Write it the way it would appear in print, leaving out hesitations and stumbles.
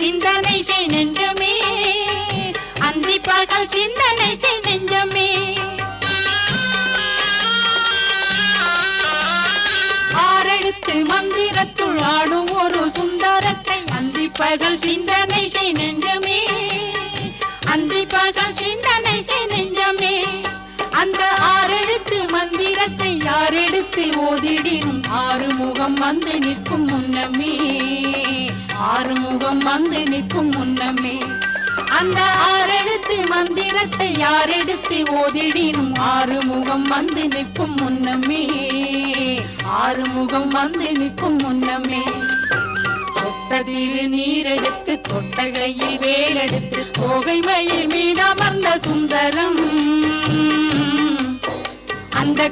சிந்தனை செய் நெஞ்சமே, அந்தி பகல் சிந்தனை செய் நெஞ்சமே. ஆறெழுத்து மந்திரத்துள் ஆடும் ஒரு சுந்தரத்தை அந்தி பகல் சிந்தனை செய் நெஞ்சமே, அந்தி பகல் சிந்தனை செய் நெஞ்சமே. அந்த ஆறெழுத்து மந்திரத்தை யார் எடுத்து ஓதிடினும் ஆறுமுகம் வந்து நிற்கும் முன்னமே, ஆறுமுகம் வந்து நிற்கும் முன்னமே. அந்த ஆறெழுத்து மந்திரத்தை யார் எடுத்து ஓதிடினும் ஆறுமுகம் வந்து நிற்கும் முன்னமே, ஆறுமுகம் வந்து நிற்கும் முன்னமே. தொட்டதிரு நீரெடுத்து தொட்டகையில் வேலெடுத்து தோகை மயில் மீதமர்ந்த சுந்தரம் அந்த